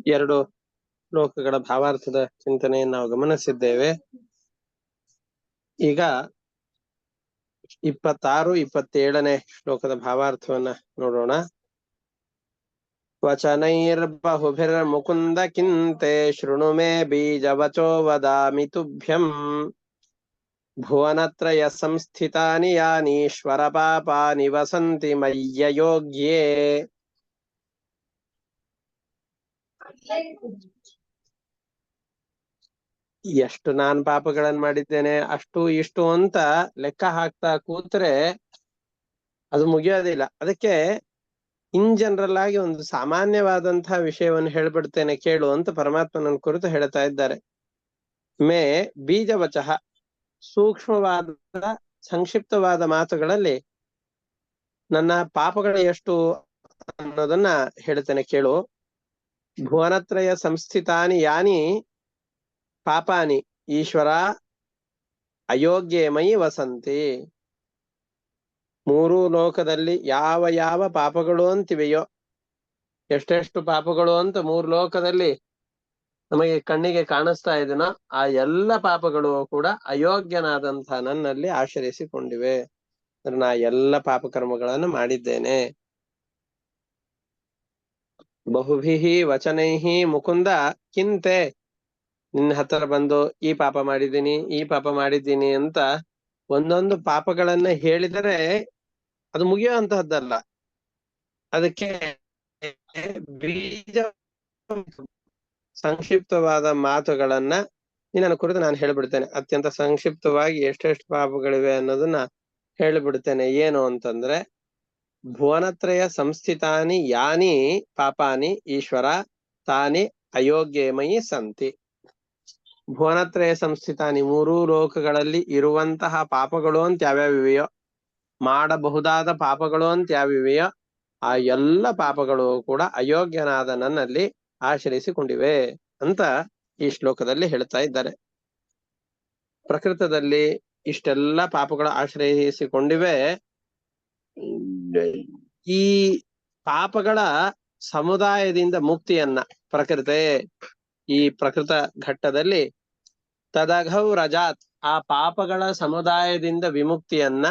ಎರಡು ಶ್ಲೋಕಗಳ ಭಾವಾರ್ಥದ ಚಿಂತನೆಯನ್ನು ನಾವು ಗಮನಿಸಿದ್ದೇವೆ. ಈಗ 26, 27ನೇ ಶ್ಲೋಕದ ಭಾವಾರ್ಥವನ್ನ ನೋಡೋಣ. ವಚನೈರ್ಬಹುಭಿರ್ಮುಕುಂದ ಕಿಂತೆ ಶೃಣು ಮೇ ಬೀಜವಚೋ ವದಾಮಿ ತುಭ್ಯಂ ಭುವನತ್ರಯ ಸಂಸ್ಥಿತಾನಿ ಯಾನೀಶ್ವರ ಪಾಪಾನಿ ವಸಂತಿ ಮಯ್ಯಯೋಗ್ಯೇ. ಎಷ್ಟು ನಾನ್ ಪಾಪಗಳನ್ನ ಮಾಡಿದ್ದೇನೆ, ಅಷ್ಟು ಇಷ್ಟು ಅಂತ ಲೆಕ್ಕ ಹಾಕ್ತಾ ಕೂತ್ರೆ ಅದು ಮುಗಿಯೋದಿಲ್ಲ. ಅದಕ್ಕೆ ಇನ್ ಜನರಲ್ ಆಗಿ ಒಂದು ಸಾಮಾನ್ಯವಾದಂತಹ ವಿಷಯವನ್ನು ಹೇಳ್ಬಿಡ್ತೇನೆ ಕೇಳು ಅಂತ ಪರಮಾತ್ಮನ ಕುರಿತು ಹೇಳ್ತಾ ಇದ್ದಾರೆ. ಮೇ ಬೀಜವಚಃ, ಸೂಕ್ಷ್ಮವಾದ ಸಂಕ್ಷಿಪ್ತವಾದ ಮಾತುಗಳಲ್ಲಿ ನನ್ನ ಪಾಪಗಳು ಎಷ್ಟು ಅನ್ನೋದನ್ನ ಹೇಳ್ತೇನೆ ಕೇಳು. ಭುವನತ್ರಯ ಸಂಸ್ಥಿತಾನಿ ಯಾನಿ ಪಾಪಾನಿ ಈಶ್ವರ ಅಯೋಗ್ಯಮಯಿ ವಸಂತಿ. ಮೂರೂ ಲೋಕದಲ್ಲಿ ಯಾವ ಯಾವ ಪಾಪಗಳು ಅಂತಿವೆಯೋ, ಎಷ್ಟೆಷ್ಟು ಪಾಪಗಳು ಅಂತ ಮೂರು ಲೋಕದಲ್ಲಿ ನಮಗೆ ಕಣ್ಣಿಗೆ ಕಾಣಿಸ್ತಾ ಇದೆನೋ ಆ ಎಲ್ಲ ಪಾಪಗಳು ಕೂಡ ಅಯೋಗ್ಯನಾದಂತಹ ನನ್ನಲ್ಲಿ ಆಶ್ರಯಿಸಿಕೊಂಡಿವೆ. ನಾ ಎಲ್ಲ ಪಾಪಕರ್ಮಗಳನ್ನು ಮಾಡಿದ್ದೇನೆ. ಬಹುಭಿಹಿ ವಚನೈಹಿ ಮುಕುಂದ ಕಿಂತೆ, ನಿನ್ನ ಹತ್ತಿರ ಬಂದು ಈ ಪಾಪ ಮಾಡಿದ್ದೀನಿ, ಈ ಪಾಪ ಮಾಡಿದ್ದೀನಿ ಅಂತ ಒಂದೊಂದು ಪಾಪಗಳನ್ನ ಹೇಳಿದರೆ ಅದು ಮುಗಿಯುವಂತಹದ್ದಲ್ಲ. ಅದಕ್ಕೆ ಬೀಜ ಸಂಕ್ಷಿಪ್ತವಾದ ಮಾತುಗಳನ್ನ ನಿನ್ನ ಕುರಿತು ನಾನು ಹೇಳ್ಬಿಡ್ತೇನೆ. ಅತ್ಯಂತ ಸಂಕ್ಷಿಪ್ತವಾಗಿ ಎಷ್ಟೆಷ್ಟು ಪಾಪಗಳಿವೆ ಅನ್ನೋದನ್ನ ಹೇಳ್ಬಿಡ್ತೇನೆ. ಏನು ಅಂತಂದ್ರೆ, ಭುವನತ್ರಯ ಸಂಸ್ಥಿತಾನಿ ಯಾನಿ ಪಾಪಾನಿ ಈಶ್ವರ ತಾನಿ ಅಯೋಗ್ಯಮಯಿ ಸಂತಿ. ಭುವನತ್ರಯ ಸಂಸ್ಥಿತಾನಿ, ಮೂರೂ ಲೋಕಗಳಲ್ಲಿ ಇರುವಂತಹ ಪಾಪಗಳು ಅಂತ ಯಾವ್ಯಾವಿವೆಯೋ, ಮಾಡಬಹುದಾದ ಪಾಪಗಳು ಅಂತ ಯಾವಿವೆಯೋ ಆ ಎಲ್ಲ ಪಾಪಗಳು ಕೂಡ ಅಯೋಗ್ಯನಾದ ನನ್ನಲ್ಲಿ ಆಶ್ರಯಿಸಿಕೊಂಡಿವೆ ಅಂತ ಈ ಶ್ಲೋಕದಲ್ಲಿ ಹೇಳ್ತಾ ಇದ್ದಾರೆ. ಪ್ರಕೃತದಲ್ಲಿ ಇಷ್ಟೆಲ್ಲ ಪಾಪಗಳು ಆಶ್ರಯಿಸಿಕೊಂಡಿವೆ. ಈ ಪಾಪಗಳ ಸಮುದಾಯದಿಂದ ಮುಕ್ತಿಯನ್ನ ಪ್ರಕೃತೆ, ಈ ಪ್ರಕೃತ ಘಟ್ಟದಲ್ಲಿ ತದಘೌ ರಜಾತ್, ಆ ಪಾಪಗಳ ಸಮುದಾಯದಿಂದ ವಿಮುಕ್ತಿಯನ್ನ,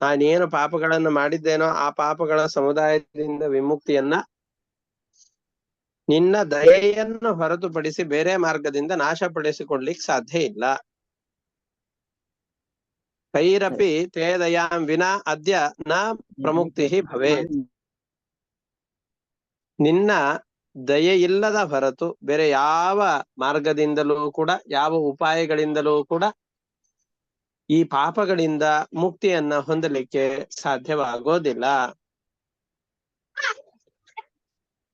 ನಾನೇನು ಪಾಪಗಳನ್ನು ಮಾಡಿದ್ದೇನೋ ಆ ಪಾಪಗಳ ಸಮುದಾಯದಿಂದ ವಿಮುಕ್ತಿಯನ್ನ ನಿನ್ನ ದಯೆಯನ್ನು ಹೊರತುಪಡಿಸಿ ಬೇರೆ ಮಾರ್ಗದಿಂದ ನಾಶಪಡಿಸಿಕೊಡ್ಲಿಕ್ಕೆ ಸಾಧ್ಯ ಇಲ್ಲ. ಕೈರಪಿ ತೇ ದಯಾಂ ವಿನಾ ಅದ್ಯ ನ ಪ್ರಮುಕ್ತಿ ಭವೇತ್. ನಿನ್ನ ದಯೆ ಇಲ್ಲದ ಹೊರತು ಬೇರೆ ಯಾವ ಮಾರ್ಗದಿಂದಲೂ ಕೂಡ, ಯಾವ ಉಪಾಯಗಳಿಂದಲೂ ಕೂಡ ಈ ಪಾಪಗಳಿಂದ ಮುಕ್ತಿಯನ್ನ ಹೊಂದಲಿಕ್ಕೆ ಸಾಧ್ಯವಾಗೋದಿಲ್ಲ.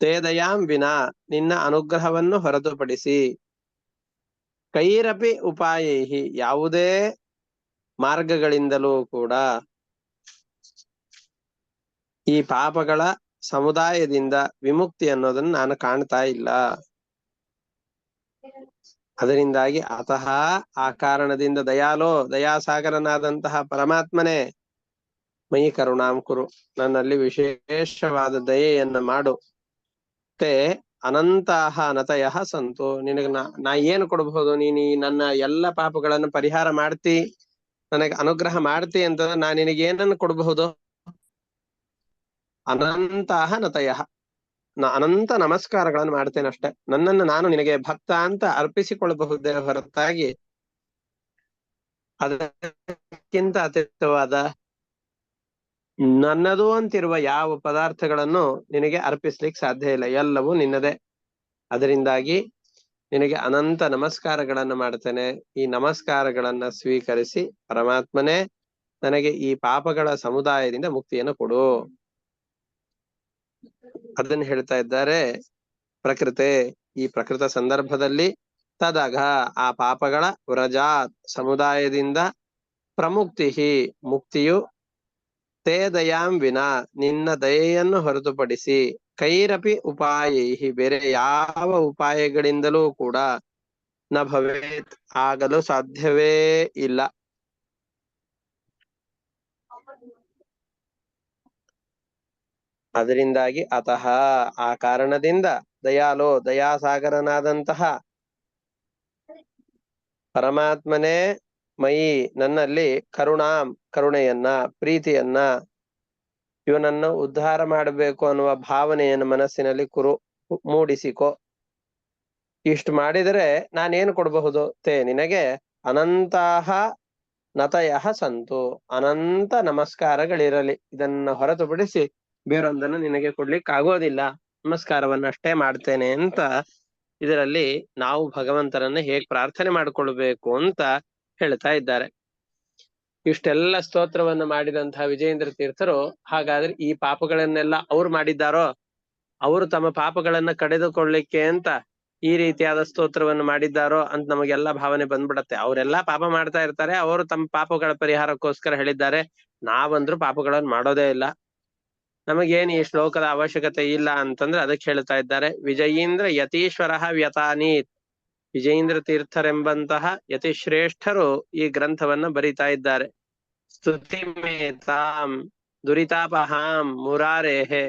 ತೇ ದಯಾಂ ವಿನಾ, ನಿನ್ನ ಅನುಗ್ರಹವನ್ನು ಹೊರತುಪಡಿಸಿ, ಕೈರಪಿ ಉಪಾಯೈಹಿ, ಯಾವುದೇ ಮಾರ್ಗಗಳಿಂದಲೂ ಕೂಡ ಈ ಪಾಪಗಳ ಸಮುದಾಯದಿಂದ ವಿಮುಕ್ತಿ ಅನ್ನೋದನ್ನು ನಾನು ಕಾಣ್ತಾ ಇಲ್ಲ. ಅದರಿಂದಾಗಿ ಅತಃ, ಆ ಕಾರಣದಿಂದ ದಯಾಲೋ, ದಯಾಸಾಗರನಾದಂತಹ ಪರಮಾತ್ಮನೇ, ಮಯಿ ಕರುಣಾಂ ಕುರು, ನನ್ನಲ್ಲಿ ವಿಶೇಷವಾದ ದಯೆಯನ್ನ ಮಾಡು. ತೇ ಅನಂತಹ ಅನತಯ ಸಂತು, ನಿನಗೆ ನಾ ಏನು ಕೊಡಬಹುದು? ನೀನು ನನ್ನ ಎಲ್ಲ ಪಾಪಗಳನ್ನು ಪರಿಹಾರ ಮಾಡ್ತಿ, ನನಗೆ ಅನುಗ್ರಹ ಮಾಡ್ತಿ ಅಂತ ನಾನು ನಿನಗೆ ಏನನ್ನು ಕೊಡಬಹುದು? ಅನಂತಹ ನತಯ, ಅನಂತ ನಮಸ್ಕಾರಗಳನ್ನು ಮಾಡ್ತೇನೆ ಅಷ್ಟೆ. ನನ್ನನ್ನು ನಾನು ನಿನಗೆ ಭಕ್ತ ಅಂತ ಅರ್ಪಿಸಿಕೊಳ್ಳಬಹುದೇ ಹೊರತಾಗಿ ಅದಕ್ಕಿಂತ ಅತಿರಿಕ್ತವಾದ ನನ್ನದು ಅಂತಿರುವ ಯಾವ ಪದಾರ್ಥಗಳನ್ನು ನಿನಗೆ ಅರ್ಪಿಸ್ಲಿಕ್ಕೆ ಸಾಧ್ಯ ಇಲ್ಲ. ಎಲ್ಲವೂ ನಿನ್ನದೇ. ಅದರಿಂದಾಗಿ ನಿನಗೆ ಅನಂತ ನಮಸ್ಕಾರಗಳನ್ನು ಮಾಡ್ತೇನೆ. ಈ ನಮಸ್ಕಾರಗಳನ್ನ ಸ್ವೀಕರಿಸಿ ಪರಮಾತ್ಮನೇ ನನಗೆ ಈ ಪಾಪಗಳ ಸಮುದಾಯದಿಂದ ಮುಕ್ತಿಯನ್ನು ಕೊಡು. ಅದನ್ನು ಹೇಳ್ತಾ ಇದ್ದಾರೆ. ಪ್ರಕೃತೆ, ಈ ಪ್ರಕೃತ ಸಂದರ್ಭದಲ್ಲಿ ತದಘ, ಆ ಪಾಪಗಳ ವ್ರಜಾತ್, ಸಮುದಾಯದಿಂದ ಪ್ರಮುಕ್ತಿ, ಮುಕ್ತಿಯು ತೇ ದಯಾಂ ವಿನಾ, ನಿನ್ನ ದಯೆಯನ್ನು ಹೊರತುಪಡಿಸಿ, ಕೈರಪಿ ಉಪಾಯೈಹಿ, ಬೇರೆ ಯಾವ ಉಪಾಯಗಳಿಂದಲೂ ಕೂಡ ನ ಭವೇತ್, ಆಗಲು ಸಾಧ್ಯವೇ ಇಲ್ಲ. ಅದರಿಂದಾಗಿ ಅತಃ ಆ ಕಾರಣದಿಂದ ದಯಾಲೋ ದಯಾಸಾಗರನಾದಂತಹ ಪರಮಾತ್ಮನೇ ಮಯಿ ನನ್ನಲ್ಲಿ ಕರುಣಾಂ ಕರುಣೆಯನ್ನ ಪ್ರೀತಿಯನ್ನ ಇವನನ್ನು ಉದ್ಧಾರ ಮಾಡಬೇಕು ಅನ್ನುವ ಭಾವನೆಯನ್ನು ಮನಸ್ಸಿನಲ್ಲಿ ಮೂಡಿಸಿಕೊ. ಇಷ್ಟು ಮಾಡಿದರೆ ನಾನೇನು ಕೊಡಬಹುದು ತೇ ನಿನಗೆ ಅನಂತಾಹ ನತಯಃ ಸಂತು, ಅನಂತ ನಮಸ್ಕಾರಗಳಿರಲಿ. ಇದನ್ನ ಹೊರತುಪಡಿಸಿ ಬೇರೊಂದನ್ನು ನಿನಗೆ ಕೊಡ್ಲಿಕ್ಕೆ ಆಗೋದಿಲ್ಲ, ನಮಸ್ಕಾರವನ್ನಷ್ಟೇ ಮಾಡ್ತೇನೆ ಅಂತ ಇದರಲ್ಲಿ ನಾವು ಭಗವಂತನನ್ನ ಹೇಗ್ ಪ್ರಾರ್ಥನೆ ಮಾಡಿಕೊಳ್ಬೇಕು ಅಂತ ಹೇಳ್ತಾ ಇದ್ದಾರೆ. ಇಷ್ಟೆಲ್ಲ ಸ್ತೋತ್ರವನ್ನು ಮಾಡಿದಂತಹ ವಿಜಯೇಂದ್ರ ತೀರ್ಥರು ಹಾಗಾದ್ರೆ ಈ ಪಾಪಗಳನ್ನೆಲ್ಲ ಅವ್ರು ಮಾಡಿದ್ದಾರೋ, ಅವರು ತಮ್ಮ ಪಾಪಗಳನ್ನ ಕಡಿದುಕೊಳ್ಳಿಕ್ಕೆ ಅಂತ ಈ ರೀತಿಯಾದ ಸ್ತೋತ್ರವನ್ನು ಮಾಡಿದ್ದಾರೋ ಅಂತ ನಮಗೆಲ್ಲ ಭಾವನೆ ಬಂದ್ಬಿಡತ್ತೆ. ಅವರೆಲ್ಲಾ ಪಾಪ ಮಾಡ್ತಾ ಇರ್ತಾರೆ, ಅವರು ತಮ್ಮ ಪಾಪಗಳ ಪರಿಹಾರಕ್ಕೋಸ್ಕರ ಹೇಳಿದ್ದಾರೆ. ನಾವಂದ್ರೂ ಪಾಪಗಳನ್ನು ಮಾಡೋದೇ ಇಲ್ಲ, ನಮಗೇನು ಈ ಶ್ಲೋಕದ ಅವಶ್ಯಕತೆ ಇಲ್ಲ ಅಂತಂದ್ರೆ ಅದಕ್ಕೆ ಹೇಳ್ತಾ ಇದ್ದಾರೆ. ವಿಜಯೀಂದ್ರ ಯತೀಶ್ವರ ವ್ಯತಾನೀತ್, ವಿಜಯೇಂದ್ರ ತೀರ್ಥರೆಂಬಂತಹ ಯತಿಶ್ರೇಷ್ಠರು ಈ ಗ್ರಂಥವನ್ನ ಬರಿತಾ ಇದ್ದಾರೆ. ಸ್ತುತಿಮೇತಾಂ ದುರಿತಾಪಹಾಂ ಮುರಾರೇಹೆ,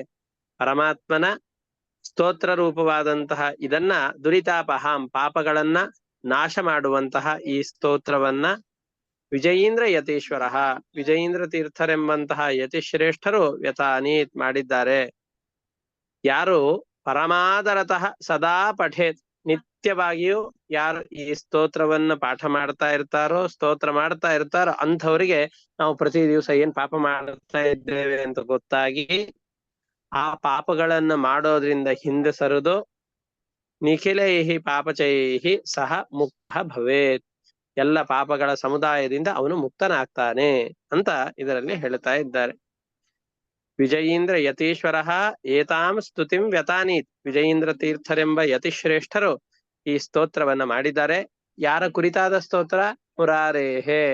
ಪರಮಾತ್ಮನ ಸ್ತೋತ್ರ ರೂಪವಾದಂತಹ ಇದನ್ನ ದುರಿತಾಪಹಾಂ ಪಾಪಗಳನ್ನ ನಾಶ ಮಾಡುವಂತಹ ಈ ಸ್ತೋತ್ರವನ್ನ ವಿಜಯೀಂದ್ರ ಯತೀಶ್ವರ ವಿಜಯೀಂದ್ರ ತೀರ್ಥರೆಂಬಂತಹ ಯತಿಶ್ರೇಷ್ಠರು ವ್ಯತಾನೀತ್ ಮಾಡಿದ್ದಾರೆ. ಯಾರು ಪರಮಾದರತಃ ಸದಾ ಪಠೇತ್, ನಿತ್ಯವಾಗಿಯೂ ಯಾರು ಈ ಸ್ತೋತ್ರವನ್ನ ಪಾಠ ಮಾಡ್ತಾ ಇರ್ತಾರೋ, ಸ್ತೋತ್ರ ಮಾಡ್ತಾ ಇರ್ತಾರೋ ಅಂಥವರಿಗೆ ನಾವು ಪ್ರತಿ ದಿವಸ ಏನ್ ಪಾಪ ಮಾಡ್ತಾ ಇದ್ದೇವೆ ಅಂತ ಗೊತ್ತಾಗಿ ಆ ಪಾಪಗಳನ್ನ ಮಾಡೋದ್ರಿಂದ ಹಿಂದೆ ಸರಿದು ನಿಖಿಲೈಹಿ ಪಾಪಚೈಹಿ ಸಹ ಮುಕ್ತ ಭವೇತ್, ಎಲ್ಲ ಪಾಪಗಳ ಸಮುದಾಯದಿಂದ ಅವನು ಮುಕ್ತನಾಗ್ತಾನೆ ಅಂತ ಇದರಲ್ಲಿ ಹೇಳ್ತಾ ಇದ್ದಾರೆ. ವಿಜಯೀಂದ್ರ ಯತೀಶ್ವರ ಏತಾಂ ಸ್ತುತಿಂ ವ್ಯತಾನೀತ್, ವಿಜಯೀಂದ್ರ ತೀರ್ಥರೆಂಬ ಯತಿಶ್ರೇಷ್ಠರು ಈ ಸ್ತೋತ್ರವನ್ನ ಮಾಡಿದ್ದಾರೆ. ಯಾರ ಕುರಿತಾದ ಸ್ತೋತ್ರ? ಮುರಾರೇಹೇ,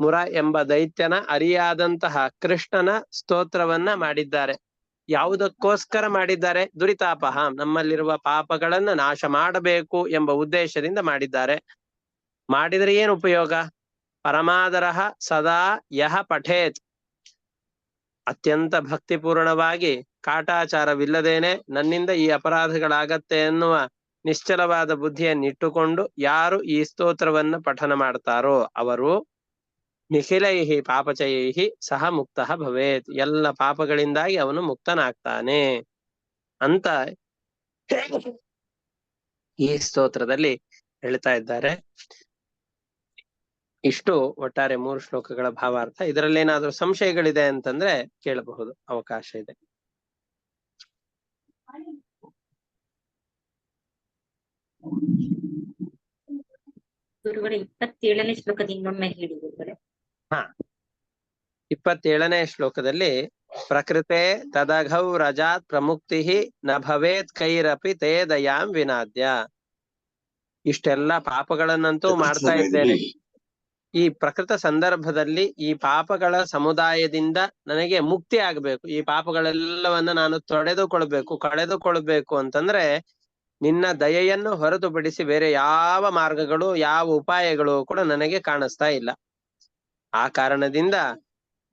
ಮುರ ಎಂಬ ದೈತ್ಯನ ಅರಿಯಾದಂತಹ ಕೃಷ್ಣನ ಸ್ತೋತ್ರವನ್ನ ಮಾಡಿದ್ದಾರೆ. ಯಾವುದಕ್ಕೋಸ್ಕರ ಮಾಡಿದ್ದಾರೆ? ದುರಿತಾಪಹಾಂ, ನಮ್ಮಲ್ಲಿರುವ ಪಾಪಗಳನ್ನ ನಾಶ ಮಾಡಬೇಕು ಎಂಬ ಉದ್ದೇಶದಿಂದ ಮಾಡಿದ್ದಾರೆ. ಮಾಡಿದರೆ ಏನು ಉಪಯೋಗ? ಪರಮಾದರಃ ಸದಾ ಯಹ ಪಠೇತ್, ಅತ್ಯಂತ ಭಕ್ತಿಪೂರ್ಣವಾಗಿ ಕಾಟಾಚಾರವಿಲ್ಲದೇನೆ ನನ್ನಿಂದ ಈ ಅಪರಾಧಗಳಾಗತ್ತೆ ಎನ್ನುವ ನಿಶ್ಚಲವಾದ ಬುದ್ಧಿಯನ್ನಿಟ್ಟುಕೊಂಡು ಯಾರು ಈ ಸ್ತೋತ್ರವನ್ನ ಪಠನ ಮಾಡ್ತಾರೋ ಅವರು ನಿಖಿಲೈಹಿ ಪಾಪಚೈಹಿ ಸಹ ಮುಕ್ತ ಭವೇತ್, ಎಲ್ಲ ಪಾಪಗಳಿಂದಾಗಿ ಅವನು ಮುಕ್ತನಾಗ್ತಾನೆ ಅಂತ ಈ ಸ್ತೋತ್ರದಲ್ಲಿ ಹೇಳ್ತಾ ಇದ್ದಾರೆ. ಇಷ್ಟು ಒಟ್ಟಾರೆ 3 ಶ್ಲೋಕಗಳ ಭಾವಾರ್ಥ. ಇದರಲ್ಲೇನಾದ್ರೂ ಸಂಶಯಗಳಿದೆ ಅಂತಂದ್ರೆ ಕೇಳಬಹುದು, ಅವಕಾಶ ಇದೆ. ಗುರುಗಳೇ 27ನೇ ಶ್ಲೋಕದಿಂದ ಒಮ್ಮೆ ಹೇಳಿ ಗುರುಗಳೇ. 27ನೇ ಶ್ಲೋಕದಲ್ಲಿ ಪ್ರಕೃತೆ ತದಘೌ ರಜಾತ್ ಪ್ರಮುಕ್ತಿ ನ ಭವೇತ್ ಕೈರಪಿ ತೇ ದಯಾಂ ವಿನಾದ್ಯ. ಇಷ್ಟೆಲ್ಲ ಪಾಪಗಳನ್ನಂತೂ ಮಾಡ್ತಾ ಇದ್ದೇನೆ, ಈ ಪ್ರಕೃತ ಸಂದರ್ಭದಲ್ಲಿ ಈ ಪಾಪಗಳ ಸಮುದಾಯದಿಂದ ನನಗೆ ಮುಕ್ತಿ ಆಗ್ಬೇಕು, ಈ ಪಾಪಗಳೆಲ್ಲವನ್ನ ನಾನು ಕಳೆದುಕೊಳ್ಬೇಕು ಅಂತಂದ್ರೆ ನಿನ್ನ ದಯೆಯನ್ನು ಹೊರತುಪಡಿಸಿ ಬೇರೆ ಯಾವ ಮಾರ್ಗಗಳು, ಯಾವ ಉಪಾಯಗಳು ಕೂಡ ನನಗೆ ಕಾಣಿಸ್ತಾ ಇಲ್ಲ. ಆ ಕಾರಣದಿಂದ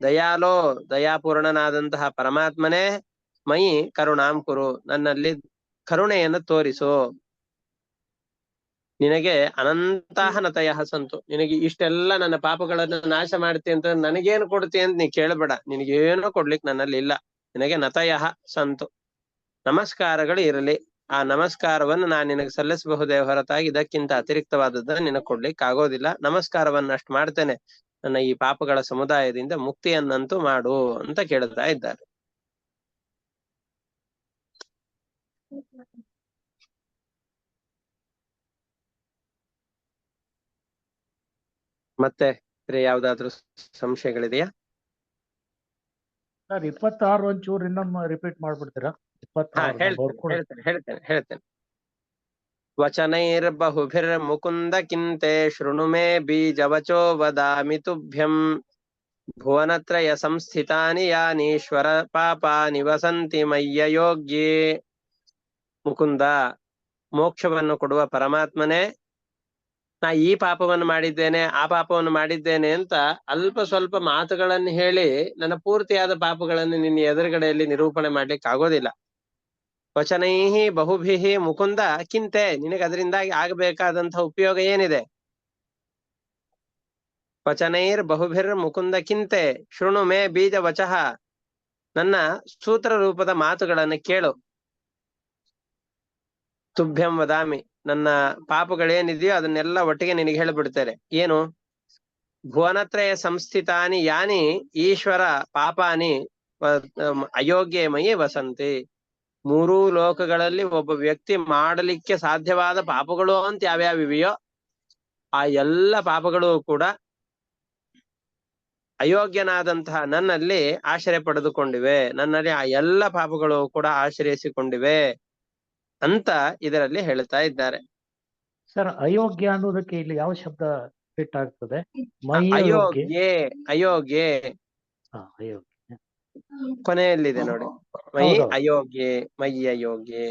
ದಯಾಲೋ ದಯಾಪೂರ್ಣನಾದಂತಹ ಪರಮಾತ್ಮನೇ ಮಯಿ ಕರುಣಾಂ ಕುರು, ನನ್ನಲ್ಲಿ ಕರುಣೆಯನ್ನು ತೋರಿಸು. ನಿನಗೆ ಅನಂತಾಹನತಯ ಸಂತು, ನಿನಗೆ ಇಷ್ಟೆಲ್ಲ ನನ್ನ ಪಾಪಗಳನ್ನು ನಾಶ ಮಾಡ್ತಿ ಅಂತ ನನಗೇನು ಕೊಡ್ತಿ ಅಂತ ನೀ ಕೇಳಬೇಡ, ನಿನಗೇನು ಕೊಡ್ಲಿಕ್ಕೆ ನನ್ನಲ್ಲಿ ಇಲ್ಲ. ನಿನಗೆ ನತಯ ಸಂತು, ನಮಸ್ಕಾರಗಳು ಇರಲಿ. ಆ ನಮಸ್ಕಾರವನ್ನು ನಾನು ನಿನಗೆ ಸಲ್ಲಿಸಬಹುದೇ ಹೊರತಾಗಿ ಇದಕ್ಕಿಂತ ಅತಿರಿಕ್ತವಾದದ್ದನ್ನು ನಿನಗೆ ಕೊಡ್ಲಿಕ್ಕೆ ಆಗೋದಿಲ್ಲ. ನಮಸ್ಕಾರವನ್ನಷ್ಟು ಮಾಡ್ತೇನೆ, ನನ್ನ ಈ ಪಾಪಗಳ ಸಮುದಾಯದಿಂದ ಮುಕ್ತಿಯನ್ನಂತೂ ಮಾಡು ಅಂತ ಕೇಳ್ತಾ ಇದ್ದಾರೆ. ಮತ್ತೆ ಯಾವ್ದಾದ್ರು ಸಂಶಯಗಳಿದೆಯಾ? ಸರ್ 26 ಒಂಚೂರು ಇನ್ನೊಮ್ಮೆ ರಿಪೀಟ್ ಮಾಡ್ಬಿಡ್ತೀರಾ? 26 ಹೇಳ್ತೇನೆ. ವಚನೈರ್ಬಹುಭಿರ್ ಮುಕುಂದ ಕಿಂತೆ ಶೃಣು ಮೇ ಬೀಜವಚೋ ವದಾಮಿ ತುಭ್ಯಂ ಭುವನತ್ರಯ ಸಂಸ್ಥಿತಾನಿ ಯಾನೀಶ್ವರ ಪಾಪಾನಿ ವಸಂತಿ ಮಯ್ಯ ಯೋಗ್ಯೇ. ಮುಕುಂದ, ಮೋಕ್ಷವನ್ನು ಕೊಡುವ ಪರಮಾತ್ಮನೇ, ನಾ ಈ ಪಾಪವನ್ನು ಮಾಡಿದ್ದೇನೆ ಆ ಪಾಪವನ್ನು ಮಾಡಿದ್ದೇನೆ ಅಂತ ಅಲ್ಪ ಸ್ವಲ್ಪ ಮಾತುಗಳನ್ನು ಹೇಳಿ ನನ್ನ ಪೂರ್ತಿಯಾದ ಪಾಪಗಳನ್ನು ನಿನ್ನ ಎದುರುಗಡೆಯಲ್ಲಿ ನಿರೂಪಣೆ ಮಾಡ್ಲಿಕ್ಕೆ ಆಗೋದಿಲ್ಲ. ವಚನೈಹಿ ಬಹುಭಿಹಿ ಮುಕುಂದ ಕಿಂತೆ, ನಿನಗೆ ಅದರಿಂದಾಗಿ ಆಗಬೇಕಾದಂತಹ ಉಪಯೋಗ ಏನಿದೆ? ವಚನೈರ್ ಬಹುಭಿರ್ ಮುಕುಂದ ಕಿಂತೆ ಶೃಣು ಮೇ ಬೀಜ ವಚಃ, ನನ್ನ ಸೂತ್ರ ರೂಪದ ಮಾತುಗಳನ್ನು ಕೇಳು. ತುಭ್ಯಂ ವದಾಮಿ, ನನ್ನ ಪಾಪಗಳೇನಿದೆಯೋ ಅದನ್ನೆಲ್ಲ ಒಟ್ಟಿಗೆ ನಿನಗೆ ಹೇಳಿಬಿಡ್ತೇನೆ. ಏನು? ಭುವನತ್ರಯ ಸಂಸ್ಥಿತಾನಿ ಯಾನಿ ಈಶ್ವರ ಪಾಪಾನಿ ಅಯೋಗ್ಯ ಮಯಿ ವಸಂತಿ. ಮೂರೂ ಲೋಕಗಳಲ್ಲಿ ಒಬ್ಬ ವ್ಯಕ್ತಿ ಮಾಡಲಿಕ್ಕೆ ಸಾಧ್ಯವಾದ ಪಾಪಗಳು ಅಂತ ಯಾವ್ಯಾವಿವೆಯೋ ಆ ಎಲ್ಲ ಪಾಪಗಳು ಕೂಡ ಅಯೋಗ್ಯನಾದಂತಹ ನನ್ನಲ್ಲಿ ಆಶ್ರಯ ಪಡೆದುಕೊಂಡಿವೆ, ನನ್ನಲ್ಲಿ ಆ ಎಲ್ಲ ಪಾಪಗಳು ಕೂಡ ಆಶ್ರಯಿಸಿಕೊಂಡಿವೆ ಅಂತ ಇದರಲ್ಲಿ ಹೇಳ್ತಾ ಇದ್ದಾರೆ. ಸರ್, ಅಯೋಗ್ಯ ಅನ್ನೋದಕ್ಕೆ ಇಲ್ಲಿ ಯಾವ ಶಬ್ದ ಫಿಟ್ ಆಗ್ತದೆ? ಮಯಿ ಅಯೋಗ್ಯೆ, ಅಯೋಗ್ಯೆ ಅಯೋಗ್ಯ ಕೊನೆಯಲ್ಲಿದೆ ನೋಡಿ. ಮಯಿ ಹೌದು. ಅಯೋಗ್ಯೆ, ಮಯಿ ಅಯೋಗ್ಯೆ.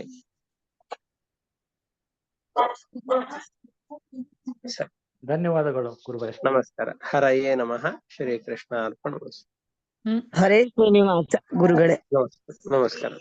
ಧನ್ಯವಾದಗಳು ಗುರುಗಳೇ. ನಮಸ್ಕಾರ. ಹರಯೇ ನಮಃ. ಶ್ರೀ ಕೃಷ್ಣ ಅರ್ಪಣ. ಹರೇ ಶ್ರೀನಿವಾಸ ಗುರುಗಳೇ. ನಮಸ್ಕಾರ.